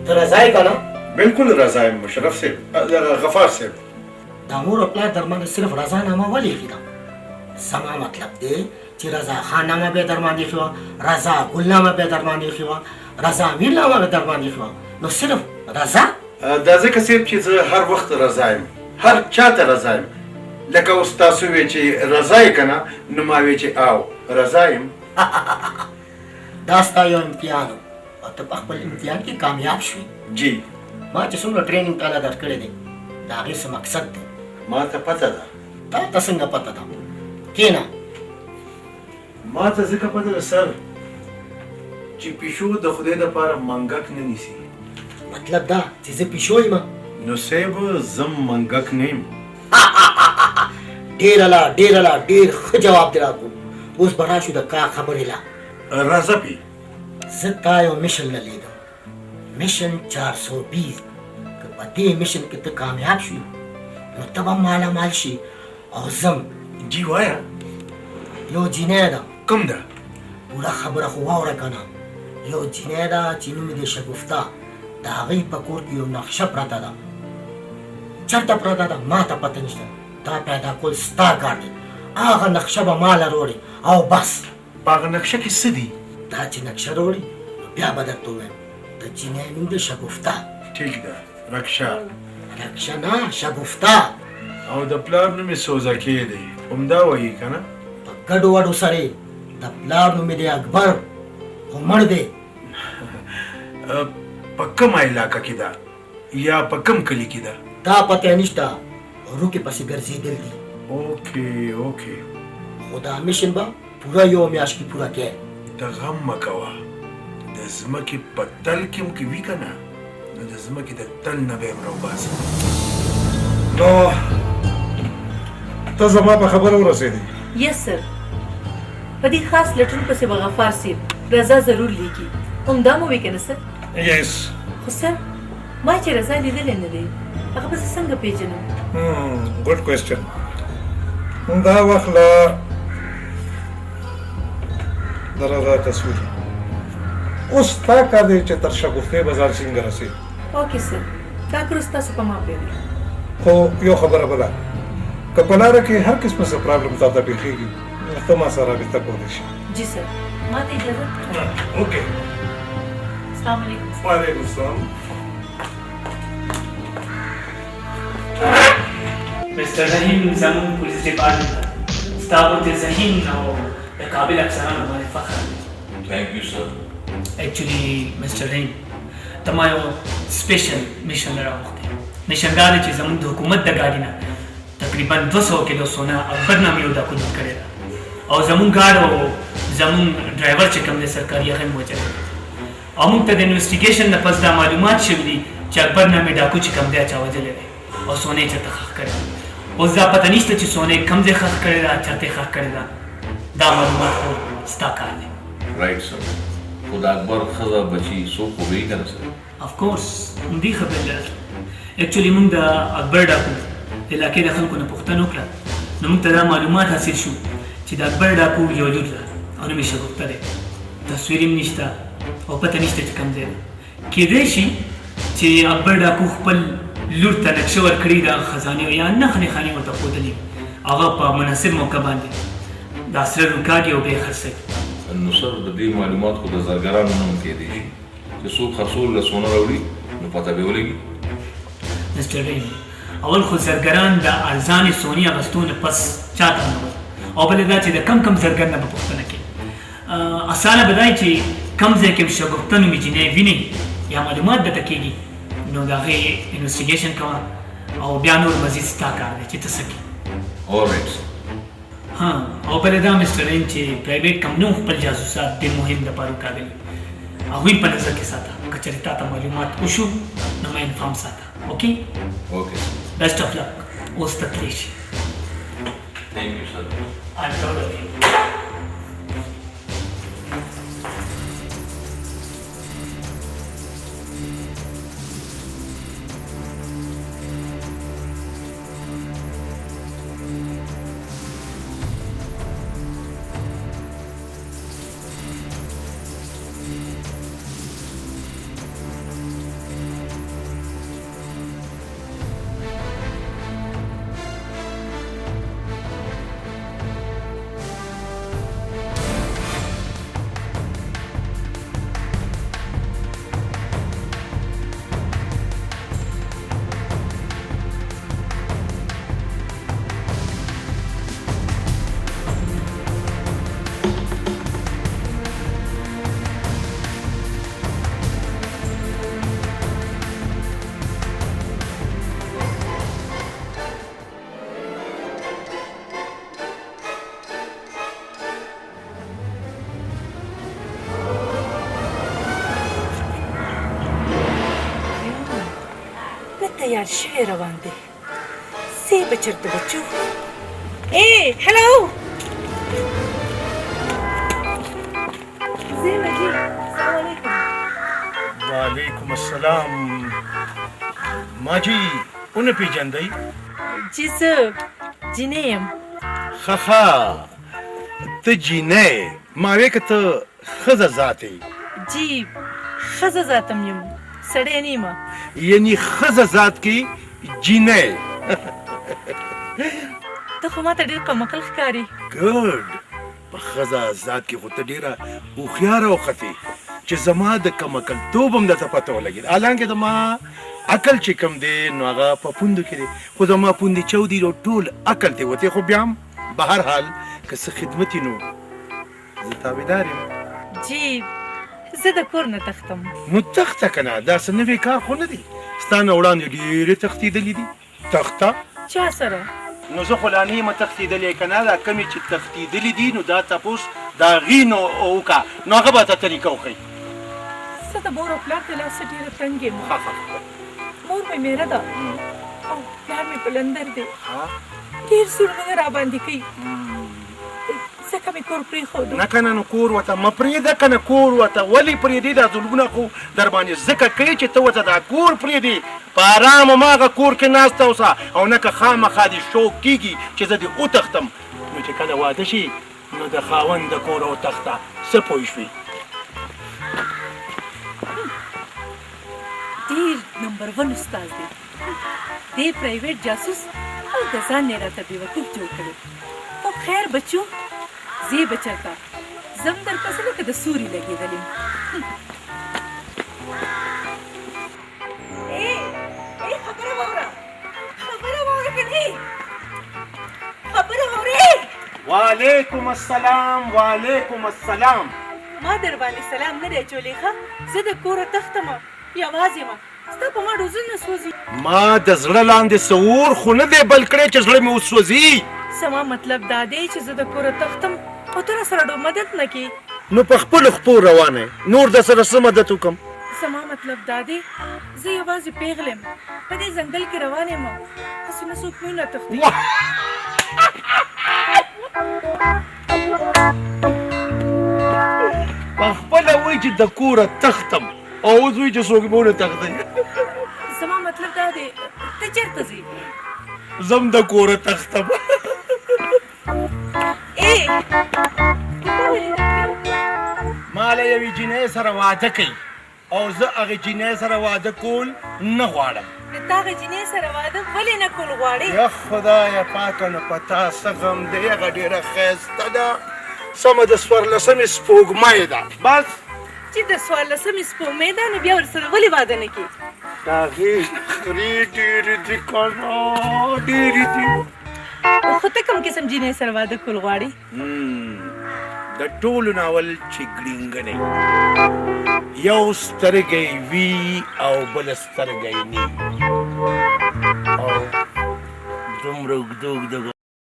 ته رضای که نه؟ بالکل رضا یم مشرف صاحب، غفار صاحب. د مور او پلار در باندې صرف رضا نامه ولې ایښې ده؟ زما مطلب دی چې رضا خان نامه به یې در باندې ایښې وه، رضا ګل نامه به یې در باندې ایښې وه، رضا امیر نامه به در باندې ایښې وه، نو صرف رضا؟ دا ځکه صاحب چې زه هر وخت رضا یم، هر چاته رضا یم. لکه اوس تاسو وی چې رضا یې که نه، نو ما وی چې او رضا یم. دا ستا یو امتحان و او ته په خپل امتحان کې کامیاب شوې. جی ما چې څومره ټریننګ تاله درکړی دی د هغې څه مقصد دی؟ ما ته پته ده. تا ته څنګه پته ده؟ کښېنه. ما ته ځکه پته ده سر چې پیشو د خدای دپاره منګک نه نیسي. مطلب دا چې زه پیشو یم؟ نو صاحب زه منګک نه یم. ډېره لا ډېره لا ډېر ښه جواب دې راکړو. اوس به راشو د کار خبرې لا. راځه پی. زه تا یو میشن نه لیدم، میشن 420. که په دې میشن کې ته کامیاب شوې نو ته به مالا مال شي او زم. جی وایه. یو جینۍ ده. کوم ده؟ پوره خبره خو واوره که نه. یو جینۍ ده چې نوم یې دی شګفته. د هغې په کور کې یو نقشه پرته ده. چېرته پرته ده ما ته پته نشته. دا پیدا کول ستا کار دی. هغه نقشه به ماله روړې او بس. په هغه نقشه کې څه دي؟ دا چې نقشه روړي نو بیا به درته ووایم د جینۍ نوم دی شګفته. ټیک ده. رکشه. رکشه نه شګفته. او د پلار نوم یې سوزکې دی، همدا وایي که نه؟ په ګډو وډو سره یې د پلار نوم یې دی اکبر، خو مړ دی. په کومه علاقه کې ده یا په کوم کلي کې ده؟ دا پته نشته، روکې پسې ګرځېدل دي. اوکې اوکې. خو دا میشن به پوره یو میاشت کې پوره کړې. ته غم مه کوه، د ځمکې په تل کې هم که وي که نه، نو د ځمکې د تل نه به یې هم راوباسم. نو ته زما په خبره ورسېدې؟ یس سر. په دې خاص لټون پسې به غفار صاحب رضا ضرور لیکي. همدا مو وی که نه سر؟ یس. خو سر ما چې رضا لیدلی نه دی هغه به زه څنګه پېژنم؟ ګډ کوېسچن. دا وخت لا د رضا تصویر اوس ستا کار دی چې تر شګفتې بازار څنګه رسېږي. اوکې سر، دا کار ستاسو په ما پرېږدئ. خو یو خبره بله، که په لاره کې هر قسمه څه پرابلم تا ته پېښېږي نو ته ما سره رابطه کولی شي. جی سر. ما ته اجازه؟ اوکې. السلام علیکم. وعلیکم السلام. Mr. Rahim زمون پولیس ډپارټمنټ ستا غوندې ذهین او د قابل افسرانو باندې فخر دی. Thank you, sir. Actually, Mr. Rahim ته ما یو سپیشل میشن راوغوښتی. میشن دا دی چې زمون د حکومت د ګاډي نه تقریبا 200 کیلو سونه اکبر نامې یو ډاکو لوټ کړی ده او زمون ګاډ او زمون ډرایور چې کوم دی سرکاري هغه یې وژلی او موږ ته د انویسټیګیشن نه پس دا معلومات شوي دي چې اکبر نامې ډاکو چې کوم دی چا وژلی دی او سونه یې چېرته ښخ کړی. اوس دا پته نشته چې سونه یې کوم ځای ښخ کړې ده، چېرته یې ښخ کړې ده. دا معلومات خو ستا کار دی. Right, sir. خو د اکبر ښځه بچي څوک خو به یې که نه سر؟ افکورس همدې خبرې لرل. اکچولي موږ د اکبر ډاکو د علاقې د خلکو نه پوښتنه وکړه نو موږ ته دا معلومات حاصل شو چې د اکبر ډاکو یو لور ده او نوم یې شګفته دی. تصویر هم نشته او پته نشته چې کوم ځای ده. کیدای شي چې اکبر ډاکو خپل لور ته نقشه ورکړې ده خزانې یا نښې نښانې ورته ښودلي، هغه په مناسب موقع باندې دا سره روکاږي او بیا یې خرڅوي. نو سر د دې معلومات خو د زرګرانو نه هم کېدی شي چې څوک خرڅول له سونه راوړي نو پته به ولګي. مستر رحیم اول خو زرګران د ارزانې سونې اخیستو نه پس چاته نه وایي او بلې دا چې د کم زرګر نه به پوښتنه کوي. اسانه به دا وي چې کم ځای کې شګفته نومې جینۍ وینئ یا معلومات درته کېږي نو د هغې انویسټیګیشن کوه او بیا نور مزید ستا کار دی چې ته څه کړې. Alright, sir. ها او بلې دا مستر رحیم چې پرایویټ کمپنیو خپل جاسوسات ډېر مهم دپاره وټاکلي هغوی په نظر کې ساته. که چېرې تا ته معلومات وشو نو ما انفارم ساته. اوکې؟ Okay, sir. بیسټ اف لک. اوس ته تللی شي. Thank you, sir. I'm proud of you. تیار شوی روان دی سی بچرته بچو اے هلو زي ما جيت السلام عليكم وعلیکم السلام ماجی اون پیجندی جی زه جینۍ یم خخا ته جینې ما وې که ته ښځه ذاتې جی ښځه ذاتم یم سړی نه یم یعنی ښځه ذات کې جینې ته خو ماته ډېر کمعقل ښکاري ګډ په ښځه ذات کې خو ته ډېره هوښیاره وختې چې زما د کمعقلتوب هم درته پته ولګېد حالانکې زما عقل چې کوم دی نو هغه په پوندو کې دی خو زما پوندې چودي نو ټول عقل ته وتی خو بیا هم به هر حال که څه خدمت نو زه تابعدار یم جی زه د کور نه تښتم نو تخته که نه دا څه نوی کار خو نه دی ستا نه وړاندې ډېرې تښتېدلې دي تخته چا سره نو زه خو لا نه یم تښتېدلی که نه دا کمې چې تښتېدلې دي نو دا تپوس د هغې نه وکړه نو هغه به ته طریقه وښیي زه د مور او پلار د لاسه ډېره تنګ یم مور مې میره ده او پلار مې په لندن دی ډېر ظلمونه راباندې کوي ځکه مې کور پرېښودو نه که نه نو کور ورته مه پرېږده که نه کور ورته ولې پرېږدې دا ظلمونه خو در باندې ځکه کوي چې ته ورته دا کور پرېږدې په ارام هماغه کور کې ناسته اوسه او نه که خامخا دې شوق کېږي چې زه دې وتښتم نو چې کله واده شي نو د خاوند د کوره وتښته څه پوه شوې ډېر نمبر ون استاد دی دی پرایویټ جاسوس او د ځان نه راته بېوقوف جوړ کړی خو خیر بچو زی بچرته زم در پسې لکه د سوري لګېدلې یم خبره واوره که نه خبره واورې وعلیکم السلام وعلیکم السلام ما در باندې سلام نه دی اچولی ښه زه د کوره تښتم یوازې یم ستا په ما ډوزل نه سوځي ما د زړه لاندې سور خو نه دی بل کړی چې زړه مې وسوځي زما مطلب دا دی چې زه د کوره تښتم او ته راسره ډېر مدد نه کړې نو په خپلو خپو روانه نور د سره څه مدد وکړم زما مطلب دا دی زه یوازې پیغله یم په دې ځنګل کې روانه یم هسې نه څوک مې ونه تښتي په خپله وایي چې د کوره تښتم او اوس وایي چې څوک مې ونه تښتوي زما مطلب دا دی ته چېرته ځې زم د کوره تښتم ما له یوې جینۍ سره واده کوي او زه هغې جینۍ سره واده کول نه غواړم د تا هغې جینۍ سره واده ولې نه کول غواړې یا خدایه پاکه نو په تا څه غم دی هغه ډېره ښایسته ده سمه د 14مې سپوږمۍ ده بس چې د 14مې سپوږمۍ ده نو بیا ورسره ولې واده نه کړې د هغې نخرې ډېرې دي که نه ډېرې دي خو ته کوم قسم جینۍ سره واده کول غواړې د ټولو ناول چې ګړینګنې یو سترګی وي او بل سترګی نه او دومره اوږده اوږده